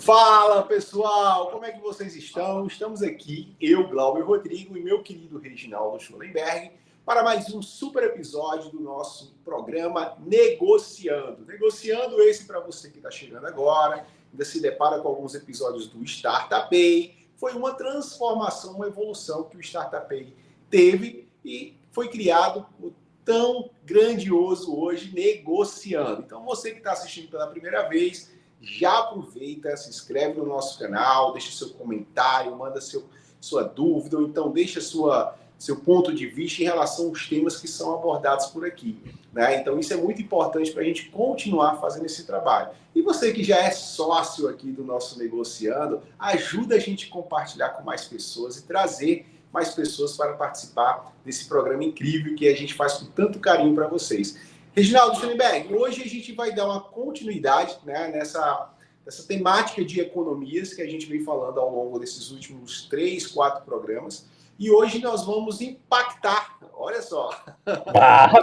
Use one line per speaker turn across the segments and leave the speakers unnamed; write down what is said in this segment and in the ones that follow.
Fala, pessoal! Como é que vocês estão? Estamos aqui, eu, Glauber Rodrigo e meu querido Reginaldo Schoenberg, para mais um super episódio do nosso programa Negociando. Negociando esse para você que está chegando agora, ainda se depara com alguns episódios do Startup. Foi uma transformação, uma evolução que o Startup teve e foi criado o tão grandioso hoje Negociando. Então, você que está assistindo pela primeira vez, já aproveita, se inscreve no nosso canal, deixa seu comentário, manda sua dúvida, ou então deixa seu ponto de vista em relação aos temas que são abordados por aqui. Né? Então isso é muito importante para a gente continuar fazendo esse trabalho. E você que já é sócio aqui do nosso Negociando, ajuda a gente a compartilhar com mais pessoas e trazer mais pessoas para participar desse programa incrível que a gente faz com tanto carinho para vocês. Reginaldo Schoenberg, hoje a gente vai dar uma continuidade, né, nessa temática de economias que a gente vem falando ao longo desses últimos 3, 4 programas. E hoje nós vamos impactar, olha só.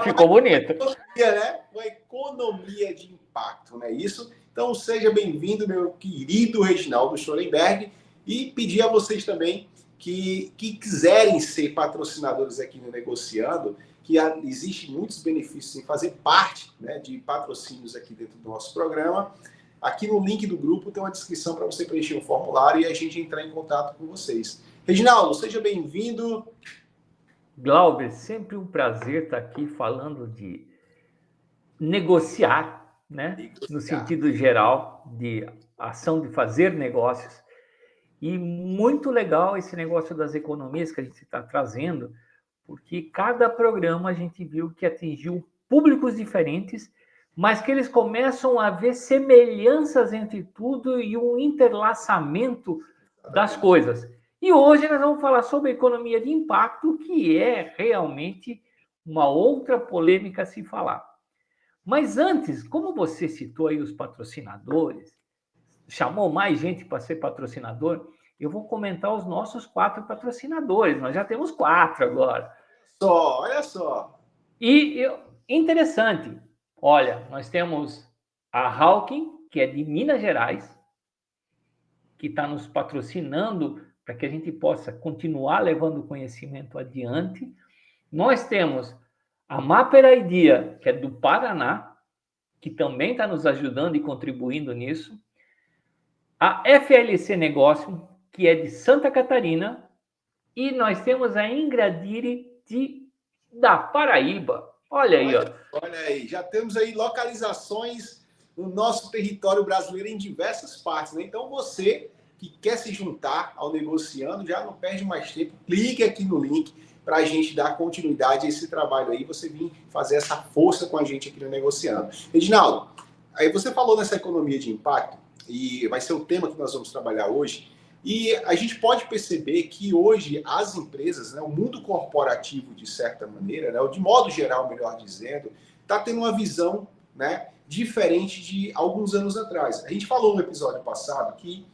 Ficou bonito.
Né? Uma economia de impacto, não é isso? Então seja bem-vindo, meu querido Reginaldo Schoenberg, e pedir a vocês também que quiserem ser patrocinadores aqui no Negociando, que existe muitos benefícios em fazer parte, né, de patrocínios aqui dentro do nosso programa. Aqui no link do grupo tem uma descrição para você preencher o formulário e a gente entrar em contato com vocês. Reginaldo, seja bem-vindo.
Glauber, sempre um prazer estar aqui falando de negociar, né? No sentido geral, de ação de fazer negócios. E muito legal esse negócio das economias que a gente está trazendo, porque cada programa a gente viu que atingiu públicos diferentes, mas que eles começam a ver semelhanças entre tudo e um interlaçamento das coisas. E hoje nós vamos falar sobre economia de impacto, que é realmente uma outra polêmica a se falar. Mas antes, como você citou aí os patrocinadores, chamou mais gente para ser patrocinador, eu vou comentar os nossos 4 patrocinadores. Nós já temos 4 agora.
Olha só.
E interessante, olha, nós temos a Hawking, que é de Minas Gerais, que está nos patrocinando para que a gente possa continuar levando o conhecimento adiante. Nós temos a Mapper Idea, que é do Paraná, que também está nos ajudando e contribuindo nisso. A FLC Negócio, que é de Santa Catarina. E nós temos a Ingradire da Paraíba. Olha aí, ó.
Olha aí, já temos aí localizações no nosso território brasileiro em diversas partes, né? Então você que quer se juntar ao Negociando, já não perde mais tempo, clique aqui no link para a gente dar continuidade a esse trabalho aí, você vir fazer essa força com a gente aqui no Negociando. Reginaldo, aí você falou nessa economia de impacto, e vai ser o tema que nós vamos trabalhar hoje, e a gente pode perceber que hoje as empresas, né, o mundo corporativo, de certa maneira, né, ou de modo geral, melhor dizendo, está tendo uma visão, né, diferente de alguns anos atrás. A gente falou no episódio passado que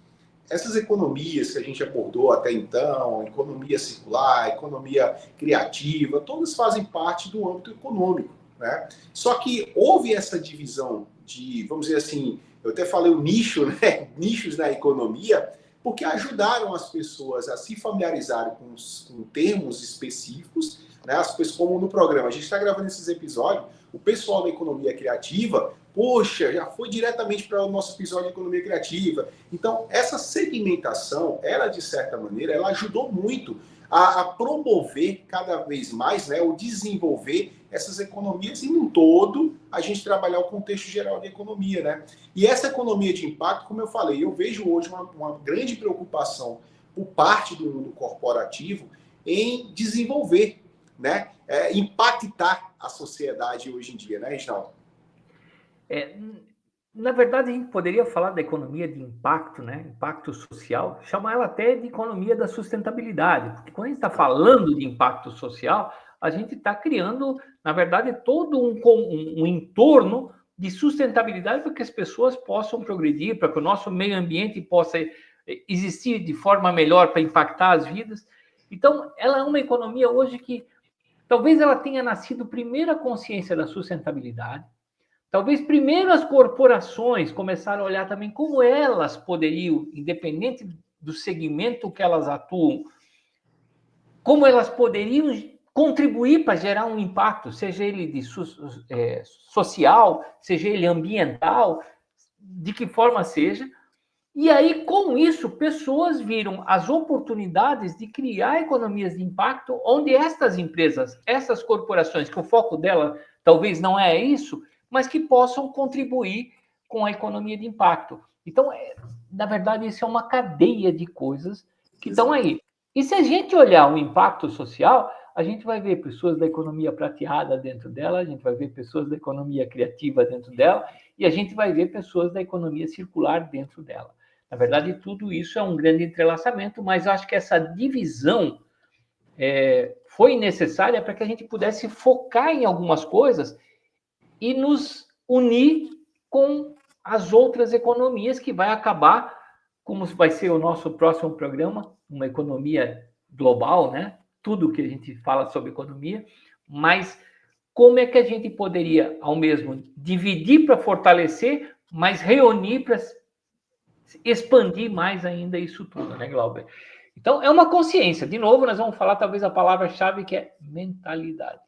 essas economias que a gente abordou até então, economia circular, economia criativa, todas fazem parte do âmbito econômico, né? Só que houve essa divisão de, vamos dizer assim, eu até falei o nicho, né? Nichos na economia, porque ajudaram as pessoas a se familiarizarem com termos específicos, né? As pessoas, como no programa, a gente está gravando esses episódios, o pessoal da economia criativa, poxa, já foi diretamente para o nosso episódio de economia criativa. Então, essa segmentação, ela, de certa maneira, ela ajudou muito a promover cada vez mais, né, o desenvolver essas economias e, no todo, a gente trabalhar o contexto geral da economia, né? E essa economia de impacto, como eu falei, eu vejo hoje uma grande preocupação por parte do mundo corporativo em desenvolver, né, impactar a sociedade hoje em dia, né, Reginaldo?
Na verdade, a gente poderia falar da economia de impacto, né? Impacto social, chamar ela até de economia da sustentabilidade, porque quando a gente está falando de impacto social, a gente está criando, na verdade, todo um entorno de sustentabilidade para que as pessoas possam progredir, para que o nosso meio ambiente possa existir de forma melhor para impactar as vidas. Então, ela é uma economia hoje que talvez ela tenha nascido primeiro a consciência da sustentabilidade. talvez primeiro as corporações começaram a olhar também como elas poderiam, independente do segmento que elas atuam, como elas poderiam contribuir para gerar um impacto, seja ele social, seja ele ambiental, de que forma seja. E aí, com isso, pessoas viram as oportunidades de criar economias de impacto, onde estas empresas, essas corporações, que o foco dela talvez não é isso, mas que possam contribuir com a economia de impacto. Então, na verdade, isso é uma cadeia de coisas que estão aí. E se a gente olhar o impacto social, a gente vai ver pessoas da economia prateada dentro dela, a gente vai ver pessoas da economia criativa dentro dela, e a gente vai ver pessoas da economia circular dentro dela. Na verdade, tudo isso é um grande entrelaçamento, mas acho que essa divisão foi necessária para que a gente pudesse focar em algumas coisas e nos unir com as outras economias, que vai acabar, como vai ser o nosso próximo programa, uma economia global, né? Tudo que a gente fala sobre economia, mas como é que a gente poderia, ao mesmo, dividir para fortalecer, mas reunir para expandir mais ainda isso tudo, né, Glauber? Então, é uma consciência. De novo, nós vamos falar talvez a palavra-chave, que é mentalidade.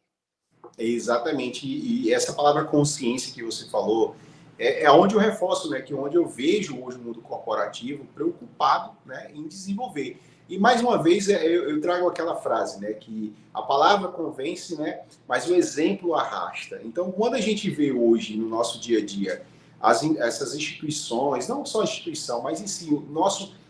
Exatamente. E essa palavra consciência que você falou é onde eu reforço, né? Que é onde eu vejo hoje o mundo corporativo preocupado, né, em desenvolver. E mais uma vez eu trago aquela frase, né? Que a palavra convence, né? Mas o exemplo arrasta. Então, quando a gente vê hoje no nosso dia a dia essas instituições, não só a instituição, mas em si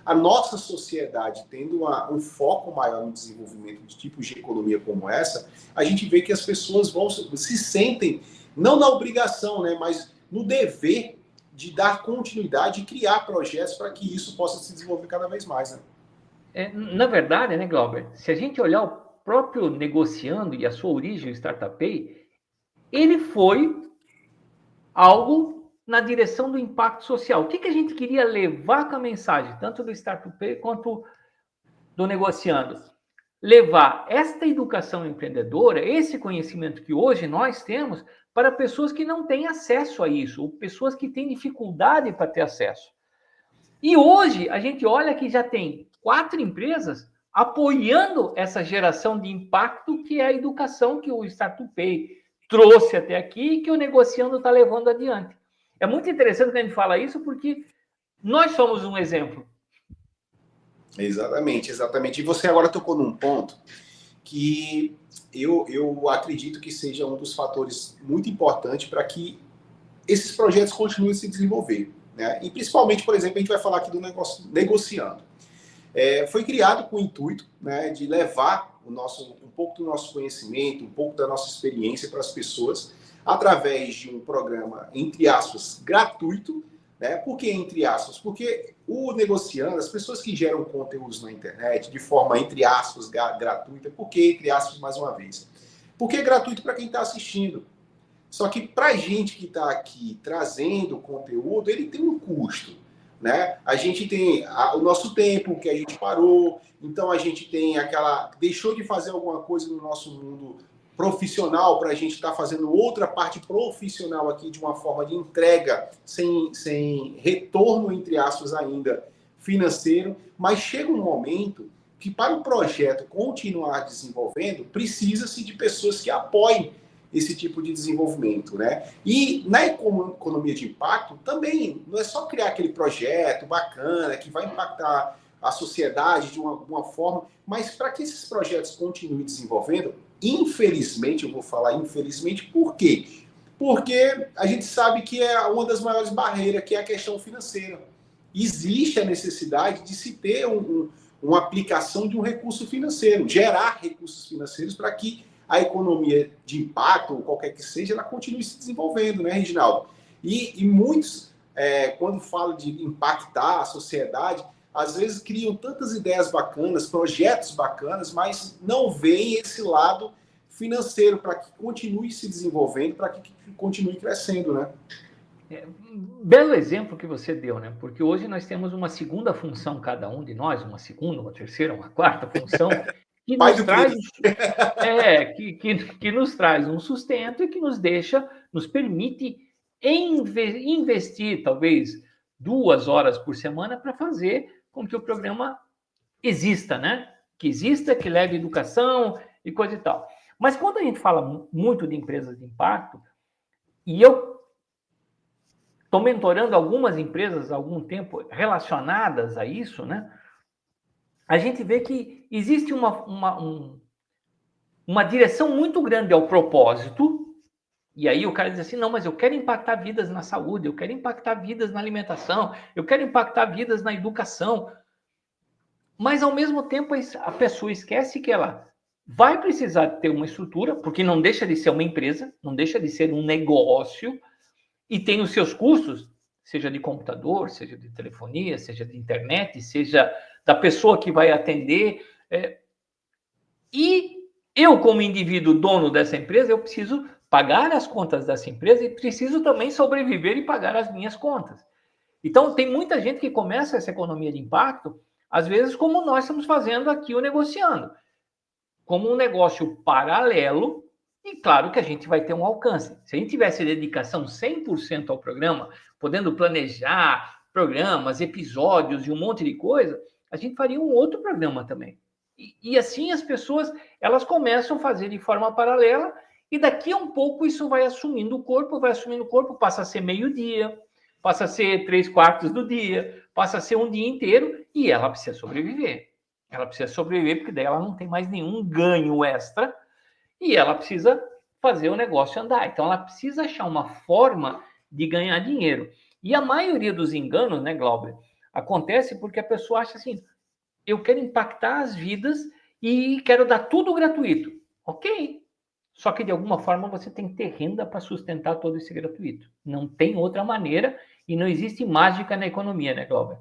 a nossa sociedade tendo um foco maior no desenvolvimento de tipos de economia como essa, a gente vê que as pessoas se sentem, não na obrigação, né, mas no dever de dar continuidade e criar projetos para que isso possa se desenvolver cada vez mais. Né?
Na verdade, né, Glauber, se a gente olhar o próprio Negociando e a sua origem, o Startup Pay, ele foi algo na direção do impacto social. O que a gente queria levar com a mensagem, tanto do Startup Pay quanto do Negociando? Levar esta educação empreendedora, esse conhecimento que hoje nós temos, para pessoas que não têm acesso a isso, ou pessoas que têm dificuldade para ter acesso. E hoje a gente olha que já tem 4 empresas apoiando essa geração de impacto, que é a educação que o Startup Pay trouxe até aqui e que o Negociando está levando adiante. É muito interessante que a gente fala isso, porque nós somos um exemplo.
Exatamente, exatamente. E você agora tocou num ponto que eu acredito que seja um dos fatores muito importantes para que esses projetos continuem a se desenvolver. Né? E principalmente, por exemplo, a gente vai falar aqui do Negociando. Foi criado com o intuito, né, de levar um pouco do nosso conhecimento, um pouco da nossa experiência para as pessoas, através de um programa, entre aspas, gratuito. Né? Por que entre aspas? Porque o Negociando, as pessoas que geram conteúdos na internet de forma, entre aspas, gratuita, por que entre aspas mais uma vez? Porque é gratuito para quem está assistindo. Só que para a gente que está aqui trazendo conteúdo, ele tem um custo. Né? A gente tem o nosso tempo que a gente parou, então a gente tem deixou de fazer alguma coisa no nosso mundo profissional para a gente estar fazendo outra parte profissional aqui de uma forma de entrega sem retorno, entre aspas, ainda financeiro, mas chega um momento que para o projeto continuar desenvolvendo, precisa-se de pessoas que apoiem esse tipo de desenvolvimento, né? E na economia de impacto também não é só criar aquele projeto bacana que vai impactar a sociedade de uma forma, mas para que esses projetos continuem desenvolvendo, infelizmente, eu vou falar infelizmente, por quê? Porque a gente sabe que é uma das maiores barreiras, que é a questão financeira. Existe a necessidade de se ter uma aplicação de um recurso financeiro, gerar recursos financeiros para que a economia de impacto, ou qualquer que seja, ela continue se desenvolvendo, né, Reginaldo? E muitos, quando falam de impactar a sociedade, às vezes criam tantas ideias bacanas, projetos bacanas, mas não veem esse lado financeiro para que continue se desenvolvendo, para que continue crescendo, né?
Belo exemplo que você deu, né? Porque hoje nós temos uma segunda função, cada um de nós, uma segunda, uma terceira, uma quarta função, que nos traz, que nos traz um sustento e que nos permite investir talvez 2 horas por semana para fazer com que o programa exista, né? Que exista, que leve educação e coisa e tal. Mas quando a gente fala muito de empresas de impacto, e eu estou mentorando algumas empresas há algum tempo relacionadas a isso, né? A gente vê que existe uma direção muito grande ao propósito, e aí o cara diz assim, não, mas eu quero impactar vidas na saúde, eu quero impactar vidas na alimentação, eu quero impactar vidas na educação, mas ao mesmo tempo a pessoa esquece que ela vai precisar ter uma estrutura, porque não deixa de ser uma empresa, não deixa de ser um negócio, e tem os seus custos, seja de computador, seja de telefonia, seja de internet, seja da pessoa que vai atender. E eu, como indivíduo dono dessa empresa, eu preciso pagar as contas dessa empresa e preciso também sobreviver e pagar as minhas contas. Então, tem muita gente que começa essa economia de impacto, às vezes, como nós estamos fazendo aqui o Negociando, como um negócio paralelo, e claro que a gente vai ter um alcance. Se a gente tivesse dedicação 100% ao programa, podendo planejar programas, episódios e um monte de coisa, a gente faria um outro programa também. E assim as pessoas, elas começam a fazer de forma paralela, e daqui a um pouco isso vai assumindo o corpo, passa a ser meio-dia, passa a ser 3/4 do dia, passa a ser um dia inteiro, e ela precisa sobreviver. Ela precisa sobreviver, porque daí ela não tem mais nenhum ganho extra, e ela precisa fazer o negócio andar. Então, ela precisa achar uma forma de ganhar dinheiro. E a maioria dos enganos, né, Glauber, acontece porque a pessoa acha assim, eu quero impactar as vidas e quero dar tudo gratuito. Ok. Só que, de alguma forma, você tem que ter renda para sustentar todo esse gratuito. Não tem outra maneira e não existe mágica na economia, né, Glauber?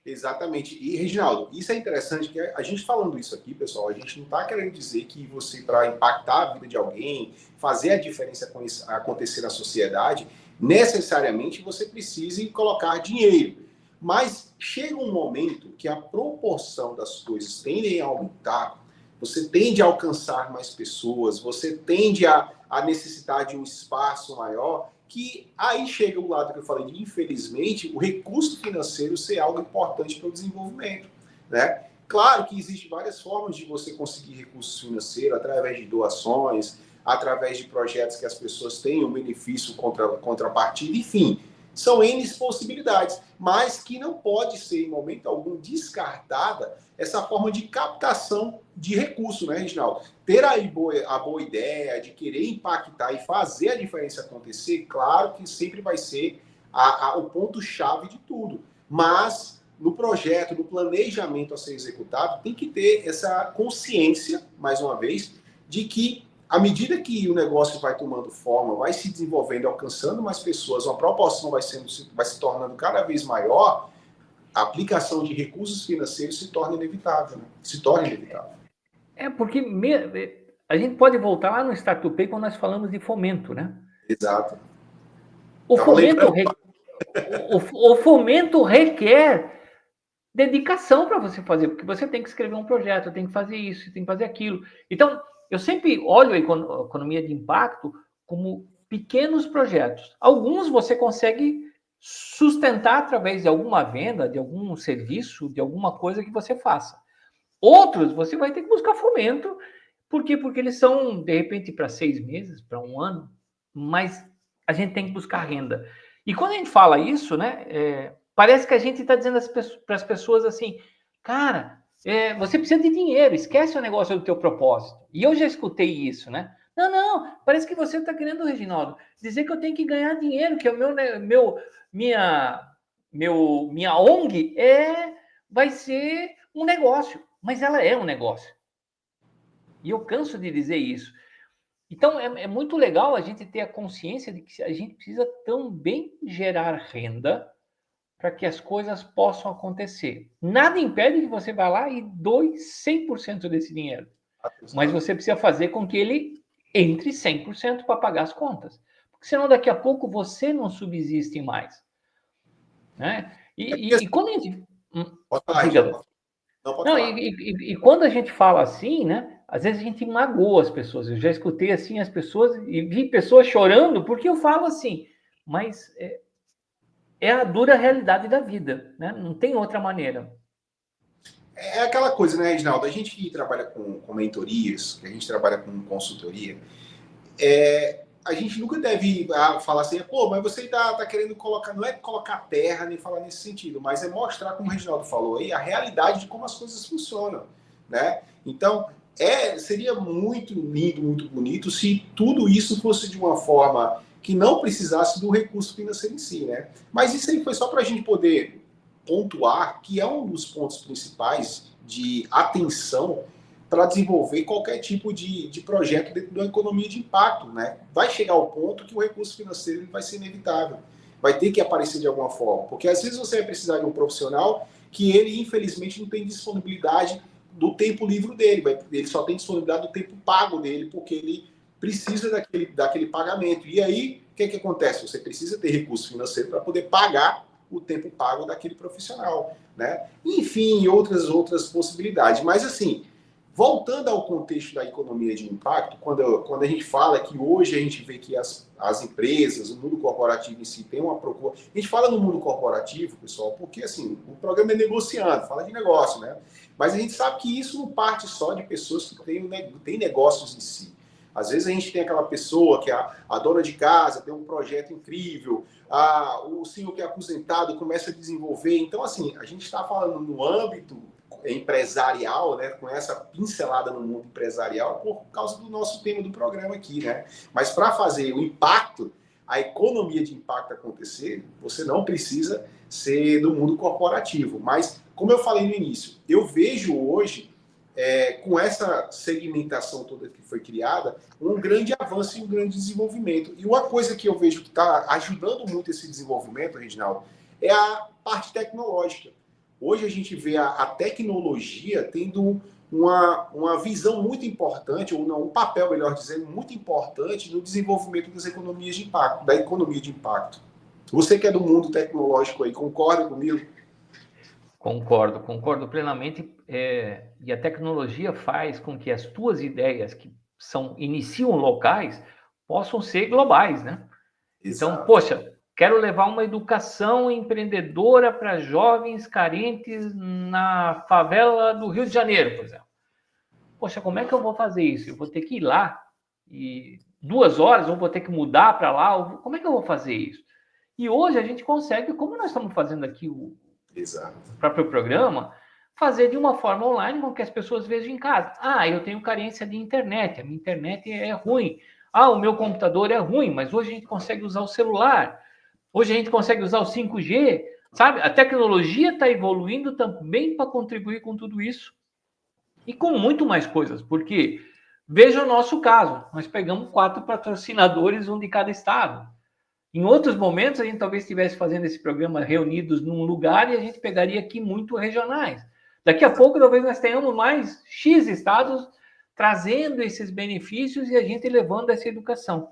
Exatamente. E, Reginaldo, isso é interessante, que a gente falando isso aqui, pessoal, a gente não está querendo dizer que você, para impactar a vida de alguém, fazer a diferença acontecer na sociedade, necessariamente você precise colocar dinheiro. Mas chega um momento que a proporção das coisas tendem a aumentar, você tende a alcançar mais pessoas, você tende a necessitar de um espaço maior, que aí chega o lado que eu falei de, infelizmente, o recurso financeiro ser algo importante para o desenvolvimento, né? Claro que existem várias formas de você conseguir recursos financeiros, através de doações, através de projetos que as pessoas tenham benefício contrapartida, enfim, são N possibilidades, mas que não pode ser, em momento algum, descartada essa forma de captação de recursos, né, Reginaldo? Ter aí a boa ideia de querer impactar e fazer a diferença acontecer, claro que sempre vai ser o ponto-chave de tudo. Mas no projeto, no planejamento a ser executado, tem que ter essa consciência, mais uma vez, de que à medida que o negócio vai tomando forma, vai se desenvolvendo, alcançando mais pessoas, uma proporção vai se tornando cada vez maior, a aplicação de recursos financeiros se torna inevitável. Né? Se torna inevitável.
Porque a gente pode voltar lá no Startup Pay quando nós falamos de fomento, né?
Exato.
O fomento requer dedicação para você fazer, porque você tem que escrever um projeto, tem que fazer isso, tem que fazer aquilo. Então, eu sempre olho a economia de impacto como pequenos projetos. Alguns você consegue sustentar através de alguma venda, de algum serviço, de alguma coisa que você faça. Outros, você vai ter que buscar fomento. Por quê? Porque eles são, de repente, para 6 meses, para um ano, mas a gente tem que buscar renda. E quando a gente fala isso, né, parece que a gente está dizendo para as pessoas assim, cara, você precisa de dinheiro, esquece o negócio do teu propósito. E eu já escutei isso, né? Não, parece que você está querendo, Reginaldo, dizer que eu tenho que ganhar dinheiro, que o minha ONG vai ser um negócio, mas ela é um negócio. E eu canso de dizer isso. Então, é muito legal a gente ter a consciência de que a gente precisa também gerar renda para que as coisas possam acontecer. Nada impede que você vá lá e doe 100% desse dinheiro. Mas você precisa fazer com que ele entre 100% para pagar as contas. Porque senão, daqui a pouco, você não subsiste mais. Né? E quando a gente...
Pode falar,
Diga,
não, pode falar.
E quando a gente fala assim, né? Às vezes a gente magoa as pessoas. Eu já escutei assim as pessoas e vi pessoas chorando porque eu falo assim, mas é a dura realidade da vida, né? Não tem outra maneira.
É aquela coisa, né, Reginaldo? A gente que trabalha com mentorias, que a gente trabalha com consultoria, a gente nunca deve falar assim, pô, mas você tá querendo colocar, não é colocar terra nem falar nesse sentido, mas é mostrar, como o Reginaldo falou aí, a realidade de como as coisas funcionam, né? Então, seria muito lindo, muito bonito se tudo isso fosse de uma forma que não precisasse do recurso financeiro em si, né? Mas isso aí foi só para a gente poder pontuar que é um dos pontos principais de atenção para desenvolver qualquer tipo de projeto dentro da economia de impacto, né? Vai chegar ao ponto que o recurso financeiro vai ser inevitável, vai ter que aparecer de alguma forma, porque às vezes você vai precisar de um profissional que ele, infelizmente, não tem disponibilidade do tempo livre dele, ele só tem disponibilidade do tempo pago dele, porque ele precisa daquele pagamento. E aí, o que acontece? Você precisa ter recurso financeiro para poder pagar o tempo pago daquele profissional, né? Enfim, outras possibilidades. Mas, assim, voltando ao contexto da economia de impacto, quando a gente fala que hoje a gente vê que as empresas, o mundo corporativo em si tem uma procura. A gente fala no mundo corporativo, pessoal, porque assim, o programa é negociando, fala de negócio, né? Mas a gente sabe que isso não parte só de pessoas que têm negócios em si. Às vezes a gente tem aquela pessoa que é a dona de casa, tem um projeto incrível, o senhor que é aposentado começa a desenvolver. Então, assim, a gente está falando no âmbito empresarial, né, com essa pincelada no mundo empresarial por causa do nosso tema do programa aqui, né? Mas para fazer o impacto, a economia de impacto acontecer, você não precisa ser do mundo corporativo. Mas, como eu falei no início, eu vejo hoje, com essa segmentação toda que foi criada, um grande avanço e um grande desenvolvimento. E uma coisa que eu vejo que está ajudando muito esse desenvolvimento, Reginaldo, é a parte tecnológica. Hoje a gente vê a tecnologia tendo uma visão muito importante, ou não, um papel, melhor dizendo, muito importante no desenvolvimento das economias de impacto, da economia de impacto. Você que é do mundo tecnológico aí, concorda comigo?
Concordo plenamente. E a tecnologia faz com que as tuas ideias, que iniciam locais, possam ser globais, né? Então,
Exato.
poxa, quero levar uma educação empreendedora para jovens carentes na favela do Rio de Janeiro, por exemplo. Poxa, como é que eu vou fazer isso? Eu vou ter que ir lá e 2 horas, ou vou ter que mudar para lá? Como é que eu vou fazer isso? E hoje a gente consegue, como nós estamos fazendo aqui o próprio programa, fazer de uma forma online com que as pessoas vejam em casa. Eu tenho carência de internet, a minha internet é ruim. O meu computador é ruim, mas hoje a gente consegue usar o celular. Hoje a gente consegue usar o 5G, sabe? A tecnologia está evoluindo também para contribuir com tudo isso. E com muito mais coisas, porque veja o nosso caso, nós pegamos 4 patrocinadores, um de cada estado. Em outros momentos, a gente talvez estivesse fazendo esse programa reunidos num lugar e a gente pegaria aqui muito regionais. Daqui a pouco, talvez nós tenhamos mais X estados trazendo esses benefícios e a gente levando essa educação.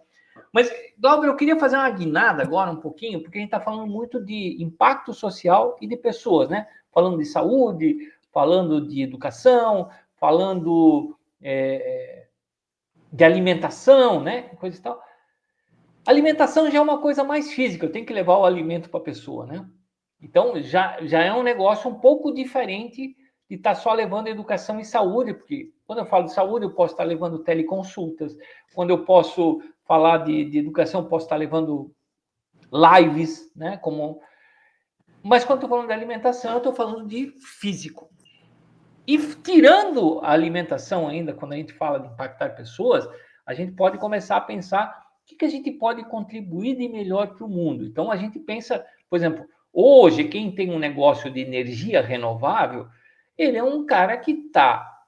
Mas, Glauber, eu queria fazer uma guinada agora um pouquinho, porque a gente está falando muito de impacto social e de pessoas, né? Falando de saúde, falando de educação, falando de alimentação, né? Coisa e tal. Alimentação já é uma coisa mais física, eu tenho que levar o alimento para a pessoa, né? Então, já é um negócio um pouco diferente de estar só levando educação e saúde, porque quando eu falo de saúde, eu posso estar levando teleconsultas, quando eu posso falar de educação, eu posso estar levando lives, né? Mas quando eu estou falando de alimentação, eu estou falando de físico. E tirando a alimentação ainda, quando a gente fala de impactar pessoas, a gente pode começar a pensar o que a gente pode contribuir de melhor para o mundo. Então, a gente pensa, por exemplo, hoje, quem tem um negócio de energia renovável, ele é um cara que está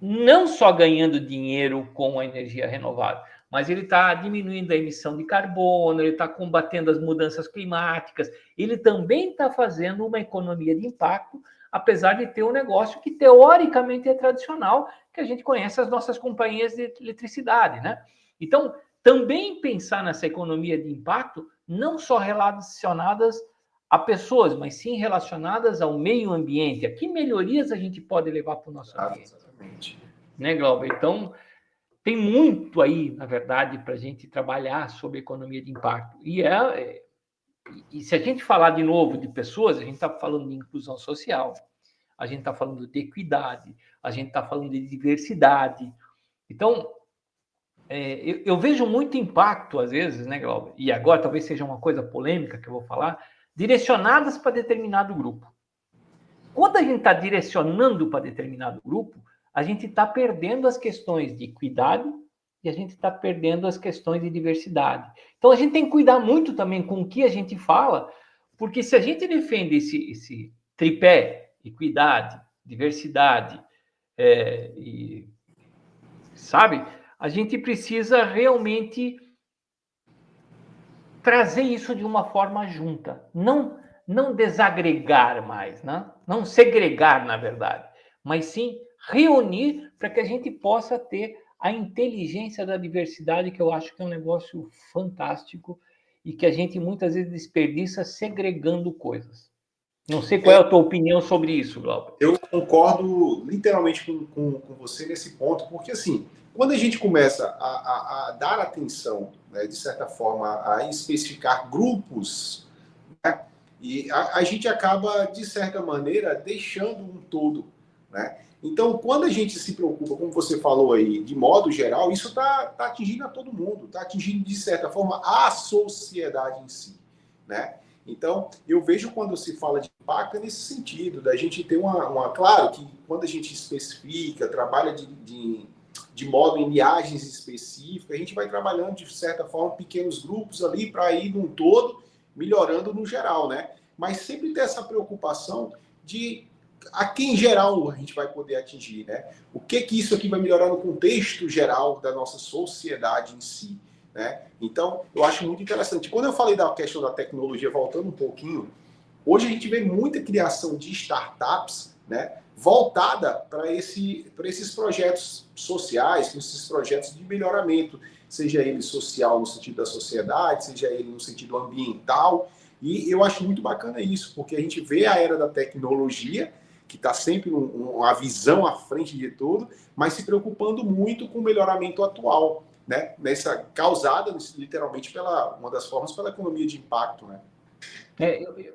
não só ganhando dinheiro com a energia renovável, mas ele está diminuindo a emissão de carbono, ele está combatendo as mudanças climáticas, ele também está fazendo uma economia de impacto, apesar de ter um negócio que teoricamente é tradicional, que a gente conhece as nossas companhias de eletricidade, né? Então, também pensar nessa economia de impacto, não só relacionadas a pessoas, mas sim relacionadas ao meio ambiente. A que melhorias a gente pode levar para o nosso ambiente?
Exatamente.
Né, Glauber? Então, tem muito aí, na verdade, para a gente trabalhar sobre economia de impacto. E se a gente falar de novo de pessoas, a gente está falando de inclusão social, a gente está falando de equidade, a gente está falando de diversidade. Então, eu vejo muito impacto, às vezes, né, Glauber? E agora talvez seja uma coisa polêmica que eu vou falar, direcionadas para determinado grupo. Quando a gente está direcionando para determinado grupo, a gente está perdendo as questões de equidade e a gente está perdendo as questões de diversidade. Então, a gente tem que cuidar muito também com o que a gente fala, porque se a gente defende esse tripé, equidade, diversidade, sabe, a gente precisa realmente trazer isso de uma forma junta, não desagregar mais, né? Não segregar, na verdade, mas sim reunir para que a gente possa ter a inteligência da diversidade, que eu acho que é um negócio fantástico e que a gente muitas vezes desperdiça segregando coisas. Não sei qual é a tua opinião sobre isso, Glauber.
Eu concordo literalmente com você nesse ponto, porque assim, quando a gente começa a dar atenção, né, de certa forma, a especificar grupos, né, e a gente acaba, de certa maneira, deixando um todo, né? Então, quando a gente se preocupa, como você falou aí, de modo geral, isso está atingindo a todo mundo, está atingindo, de certa forma, a sociedade em si, né? Então, eu vejo quando se fala de impacto nesse sentido, da gente ter claro que quando a gente especifica, trabalha de modo em linhagens específicas, a gente vai trabalhando, de certa forma, pequenos grupos ali para ir num todo, melhorando no geral, né? Mas sempre ter essa preocupação de a quem geral a gente vai poder atingir, né? O que isso aqui vai melhorar no contexto geral da nossa sociedade em si, né? Então, eu acho muito interessante. Quando eu falei da questão da tecnologia, voltando um pouquinho, hoje a gente vê muita criação de startups, né, voltada para esses projetos sociais, esses projetos de melhoramento, seja ele social no sentido da sociedade, seja ele no sentido ambiental. E eu acho muito bacana isso, porque a gente vê a era da tecnologia, que está sempre uma visão à frente de tudo, mas se preocupando muito com o melhoramento atual, né? Causada literalmente uma das formas pela economia de impacto, né?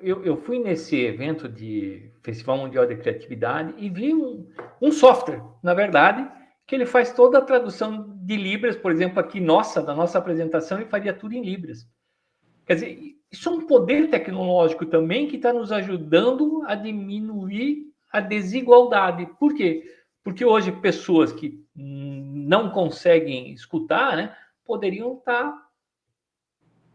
Eu fui nesse evento de Festival Mundial de Criatividade e vi um software, na verdade, que ele faz toda a tradução de Libras, por exemplo, aqui da nossa apresentação, ele faria tudo em Libras. Quer dizer, isso é um poder tecnológico também que está nos ajudando a diminuir a desigualdade. Por quê? Porque hoje pessoas que não conseguem escutar, né, poderiam estar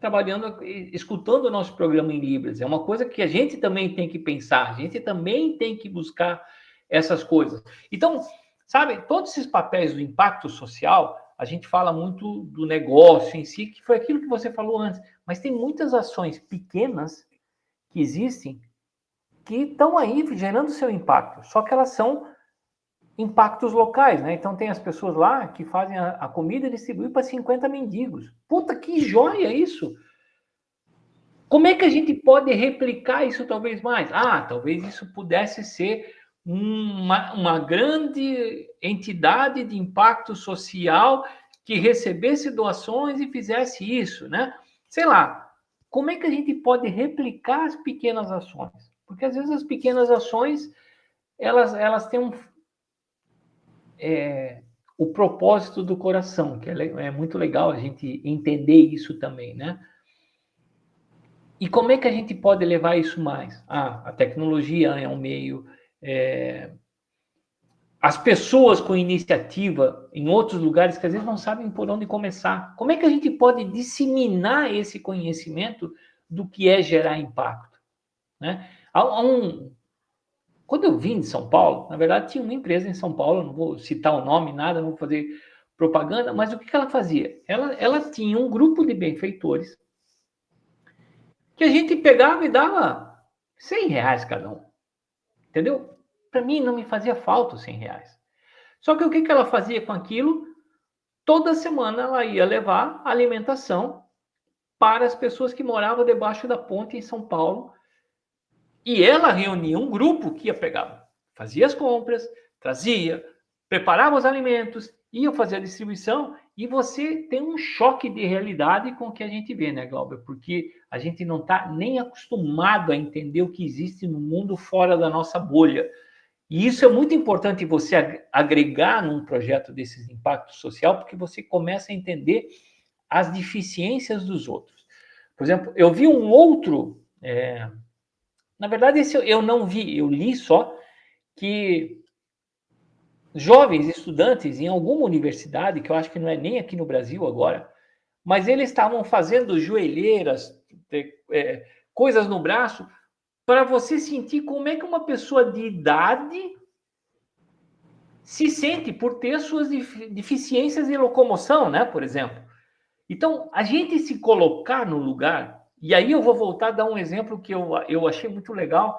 trabalhando, escutando o nosso programa em Libras. É uma coisa que a gente também tem que pensar, a gente também tem que buscar essas coisas. Então, sabe, todos esses papéis do impacto social, a gente fala muito do negócio em si, que foi aquilo que você falou antes, mas tem muitas ações pequenas que existem que estão aí gerando seu impacto, só que elas são impactos locais, né? Então tem as pessoas lá que fazem a comida e distribuem para 50 mendigos. Puta, que joia isso! Como é que a gente pode replicar isso talvez mais? Talvez isso pudesse ser uma grande entidade de impacto social que recebesse doações e fizesse isso, né? Sei lá, como é que a gente pode replicar as pequenas ações? Porque às vezes as pequenas ações, elas têm o propósito do coração, que é muito legal a gente entender isso também, né? E como é que a gente pode levar isso mais? A tecnologia é um meio. As pessoas com iniciativa em outros lugares que às vezes não sabem por onde começar. Como é que a gente pode disseminar esse conhecimento do que é gerar impacto? Né? Quando eu vim de São Paulo, na verdade tinha uma empresa em São Paulo, não vou citar o nome, nada, não vou fazer propaganda, mas o que ela fazia? Ela tinha um grupo de benfeitores que a gente pegava e dava R$100 cada um. Entendeu? Para mim não me fazia falta os R$100. Só que o que ela fazia com aquilo? Toda semana ela ia levar alimentação para as pessoas que moravam debaixo da ponte em São Paulo. E ela reunia um grupo que ia pegar, fazia as compras, trazia, preparava os alimentos iam fazer a distribuição e você tem um choque de realidade com o que a gente vê, né, Glauber? Porque a gente não está nem acostumado a entender o que existe no mundo fora da nossa bolha. E isso é muito importante você agregar num projeto desses impacto social, porque você começa a entender as deficiências dos outros. Por exemplo, eu vi um outro... na verdade, esse eu não vi, eu li só que jovens estudantes em alguma universidade, que eu acho que não é nem aqui no Brasil agora, mas eles estavam fazendo joelheiras, coisas no braço, para você sentir como é que uma pessoa de idade se sente por ter suas deficiências de locomoção, né, por exemplo. Então, a gente se colocar no lugar, e aí eu vou voltar a dar um exemplo que eu achei muito legal,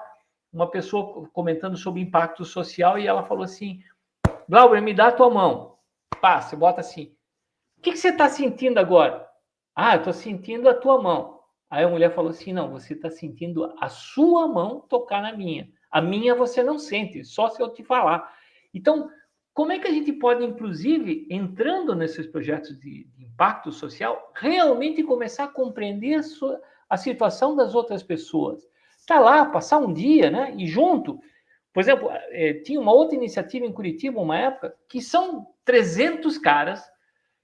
uma pessoa comentando sobre impacto social, e ela falou assim, Glauber, me dá a tua mão. Pá, você bota assim, o que você está sentindo agora? Ah, eu estou sentindo a tua mão. Aí a mulher falou assim, não, você está sentindo a sua mão tocar na minha. A minha você não sente, só se eu te falar. Então, como é que a gente pode, inclusive, entrando nesses projetos de impacto social, realmente começar a compreender a situação das outras pessoas? Está lá, passar um dia, né? E junto, por exemplo, tinha uma outra iniciativa em Curitiba, uma época, que são 300 caras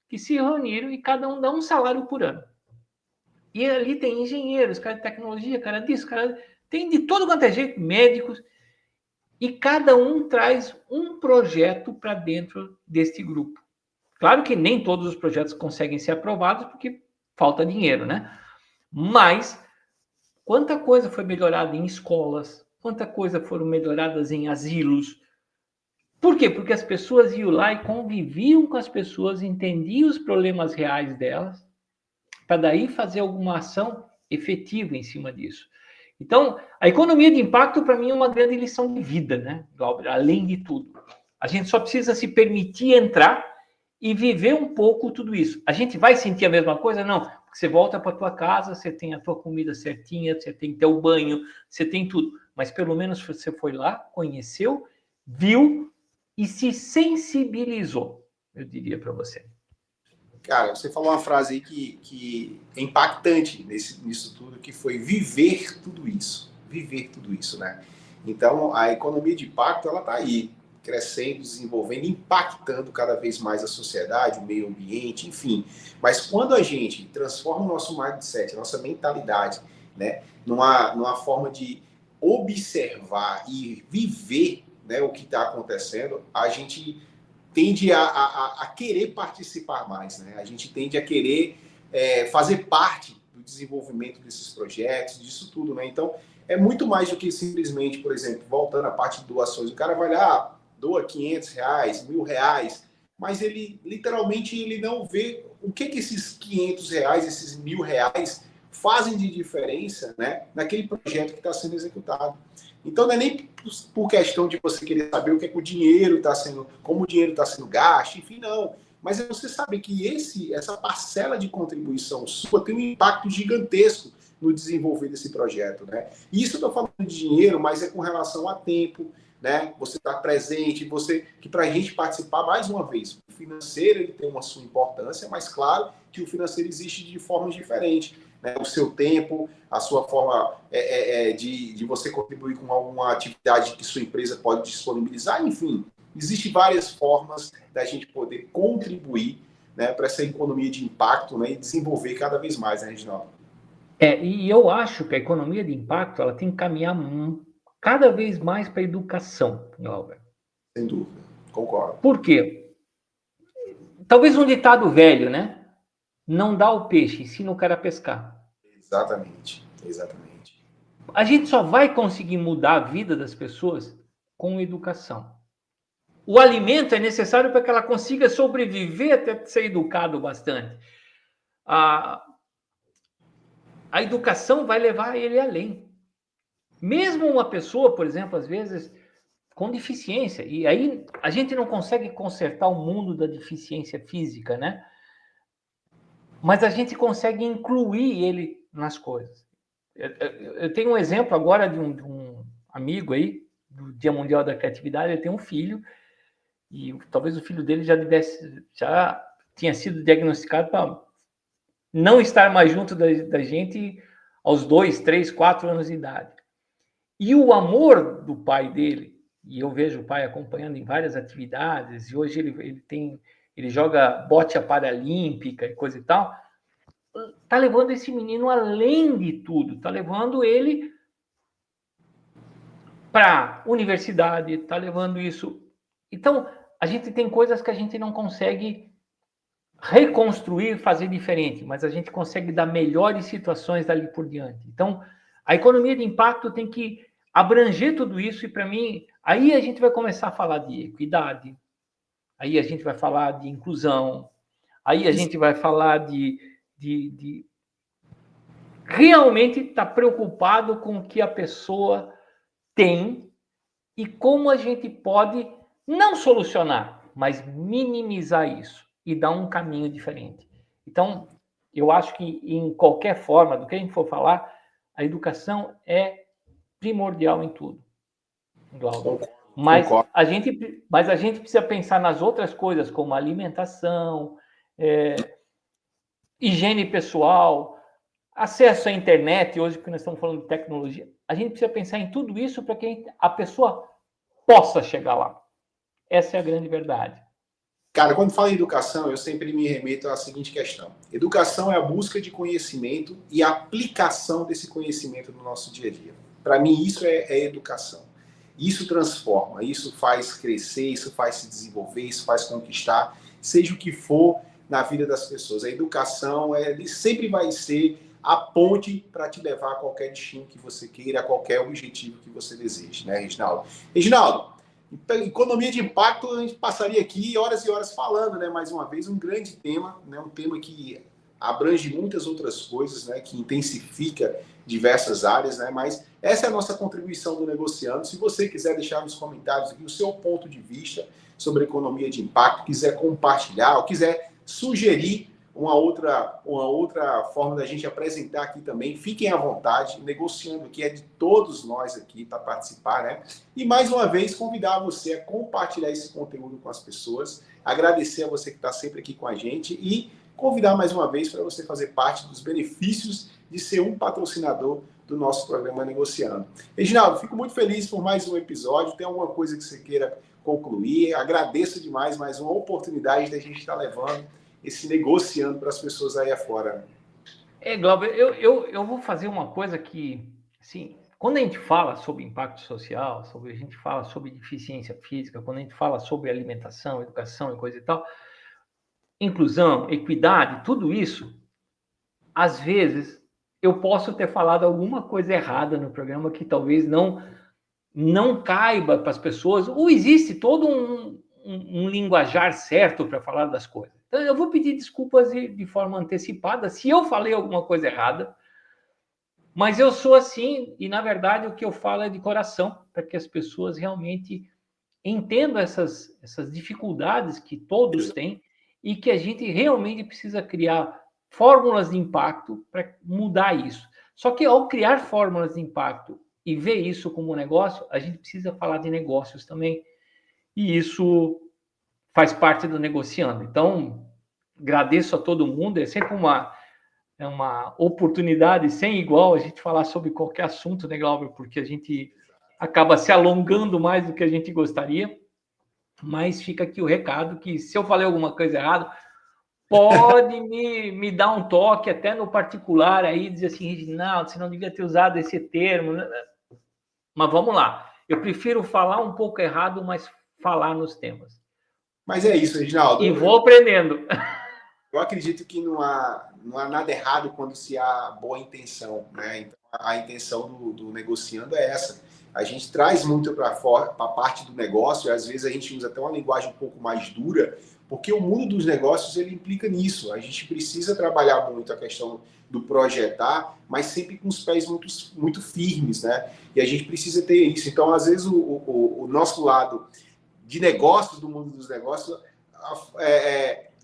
que se reuniram e cada um dá um salário por ano. E ali tem engenheiros, cara de tecnologia, cara disso, cara... Tem de todo quanto é jeito, médicos, e cada um traz um projeto para dentro deste grupo. Claro que nem todos os projetos conseguem ser aprovados porque falta dinheiro, né? Mas quanta coisa foi melhorada em escolas, quanta coisa foram melhoradas em asilos. Por quê? Porque as pessoas iam lá e conviviam com as pessoas, entendiam os problemas reais delas, para daí fazer alguma ação efetiva em cima disso. Então, a economia de impacto, para mim, é uma grande lição de vida, né, Glauber? Além de tudo. A gente só precisa se permitir entrar e viver um pouco tudo isso. A gente vai sentir a mesma coisa? Não. Porque você volta para a tua casa, você tem a tua comida certinha, você tem teu banho, você tem tudo. Mas pelo menos você foi lá, conheceu, viu e se sensibilizou, eu diria para você.
Cara, você falou uma frase aí que é impactante nisso tudo, que foi viver tudo isso. Viver tudo isso, né? Então, a economia de impacto, ela está aí, crescendo, desenvolvendo, impactando cada vez mais a sociedade, o meio ambiente, enfim. Mas quando a gente transforma o nosso mindset, a nossa mentalidade, né, numa forma de observar e viver, né, o que está acontecendo, a gente tende a querer participar mais, né? A gente tende a querer fazer parte do desenvolvimento desses projetos, disso tudo, né? Então, é muito mais do que simplesmente, por exemplo, voltando à parte de doações, o cara vai lá, doa R$500, R$1.000, mas ele, literalmente, ele não vê o que esses R$500, esses R$1.000 fazem de diferença, né, naquele projeto que está sendo executado. Então não é nem por questão de você querer saber o que é que o dinheiro está sendo, como o dinheiro está sendo gasto, enfim, não. Mas é você saber que essa parcela de contribuição sua tem um impacto gigantesco no desenvolver desse projeto, né? E isso eu estou falando de dinheiro, mas é com relação a tempo, né? Você está presente, que para a gente participar, mais uma vez, o financeiro ele tem uma sua importância, mas claro que o financeiro existe de formas diferentes. Né, o seu tempo, a sua forma de você contribuir com alguma atividade que sua empresa pode disponibilizar, enfim, existem várias formas da gente poder contribuir, né, para essa economia de impacto, né, e desenvolver cada vez mais, né, Reginaldo?
E eu acho que a economia de impacto ela tem que caminhar cada vez mais para a educação, Glauber.
Sem dúvida, concordo.
Por quê? Talvez um ditado velho, né? Não dá o peixe, ensina o cara a pescar.
Exatamente, exatamente.
A gente só vai conseguir mudar a vida das pessoas com educação. O alimento é necessário para que ela consiga sobreviver até ser educado bastante. A educação vai levar ele além. Mesmo uma pessoa, por exemplo, às vezes com deficiência, e aí a gente não consegue consertar o mundo da deficiência física, né? Mas a gente consegue incluir ele nas coisas. Eu tenho um exemplo agora de um amigo aí, do Dia Mundial da Criatividade, ele tem um filho, e talvez o filho dele já tinha sido diagnosticado para não estar mais junto da gente aos 2, 3, 4 anos de idade. E o amor do pai dele, e eu vejo o pai acompanhando em várias atividades, e hoje ele joga bote paralímpica e coisa e tal, tá levando esse menino além de tudo, tá levando ele para universidade, tá levando isso. Então, a gente tem coisas que a gente não consegue reconstruir, fazer diferente, mas a gente consegue dar melhores situações dali por diante. Então, a economia de impacto tem que abranger tudo isso, e para mim, aí a gente vai começar a falar de equidade, aí a gente vai falar de inclusão, aí a gente vai falar de realmente estar preocupado com o que a pessoa tem e como a gente pode não solucionar, mas minimizar isso e dar um caminho diferente. Então, eu acho que em qualquer forma, do que a gente for falar, a educação é primordial em tudo, Glauber. Mas a gente precisa pensar nas outras coisas, como alimentação, higiene pessoal, acesso à internet, hoje que nós estamos falando de tecnologia. A gente precisa pensar em tudo isso para que a pessoa possa chegar lá. Essa é a grande verdade.
Cara, quando falo em educação, eu sempre me remeto à seguinte questão. Educação é a busca de conhecimento e a aplicação desse conhecimento no nosso dia a dia. Para mim, isso é educação. Isso transforma, isso faz crescer, isso faz se desenvolver, isso faz conquistar, seja o que for na vida das pessoas. A educação sempre vai ser a ponte para te levar a qualquer destino que você queira, a qualquer objetivo que você deseje, né, Reginaldo? Reginaldo, economia de impacto, a gente passaria aqui horas e horas falando, né? Mais uma vez, um grande tema, né? Um tema que abrange muitas outras coisas, né? Que intensifica diversas áreas, né? Mas essa é a nossa contribuição do Negociando. Se você quiser deixar nos comentários aqui o seu ponto de vista sobre economia de impacto, quiser compartilhar ou quiser sugerir uma outra forma da gente apresentar aqui também, fiquem à vontade. Negociando aqui é de todos nós aqui para participar, né? E mais uma vez convidar você a compartilhar esse conteúdo com as pessoas, agradecer a você que está sempre aqui com a gente e convidar mais uma vez para você fazer parte dos benefícios de ser um patrocinador do nosso programa Negociando. Reginaldo, fico muito feliz por mais um episódio. Tem alguma coisa que você queira concluir? Agradeço demais mais uma oportunidade da gente estar levando esse negociando para as pessoas aí afora.
Glauber, eu vou fazer uma coisa que, assim, quando a gente fala sobre impacto social, a gente fala sobre deficiência física, quando a gente fala sobre alimentação, educação e coisa e tal, inclusão, equidade, tudo isso, às vezes eu posso ter falado alguma coisa errada no programa que talvez não caiba para as pessoas, ou existe todo um linguajar certo para falar das coisas. Então, eu vou pedir desculpas de forma antecipada se eu falei alguma coisa errada, mas eu sou assim, e na verdade o que eu falo é de coração, para que as pessoas realmente entendam essas dificuldades que todos têm e que a gente realmente precisa criar fórmulas de impacto para mudar isso. Só que ao criar fórmulas de impacto e ver isso como negócio, a gente precisa falar de negócios também. E isso faz parte do Negociando. Então, agradeço a todo mundo. É sempre uma oportunidade sem igual a gente falar sobre qualquer assunto, né, Glauber? Porque a gente acaba se alongando mais do que a gente gostaria. Mas fica aqui o recado que se eu falei alguma coisa errada, pode me dar um toque até no particular aí, dizer assim, Reginaldo, você não devia ter usado esse termo. Mas vamos lá. Eu prefiro falar um pouco errado, mas falar nos temas.
Mas é isso, Reginaldo.
E vou aprendendo.
Eu acredito que não há nada errado quando se há boa intenção, né? Então, a intenção do Negociando é essa. A gente traz muito para a parte do negócio, e às vezes a gente usa até uma linguagem um pouco mais dura, porque o mundo dos negócios ele implica nisso. A gente precisa trabalhar muito a questão do projetar, mas sempre com os pés muito, muito firmes, né? E a gente precisa ter isso. Então, às vezes, o nosso lado de negócios, do mundo dos negócios,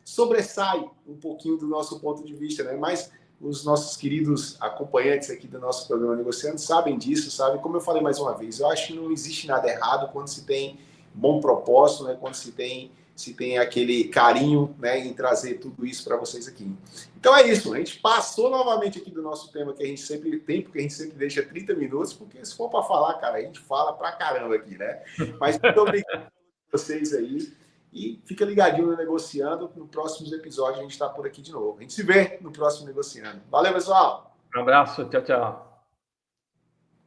sobressai um pouquinho do nosso ponto de vista, né? Mas os nossos queridos acompanhantes aqui do nosso programa Negociando sabem disso, sabem? Como eu falei mais uma vez, eu acho que não existe nada errado quando se tem bom propósito, né? Quando se tem aquele carinho, né, em trazer tudo isso para vocês aqui. Então é isso, a gente passou novamente aqui do nosso tema que a gente sempre tem, porque a gente sempre deixa 30 minutos, porque se for para falar, cara, a gente fala pra caramba aqui, né? Mas muito obrigado a vocês aí. E fica ligadinho no Negociando. No próximos episódios a gente está por aqui de novo. A gente se vê no próximo Negociando. Valeu, pessoal!
Um abraço, tchau, tchau.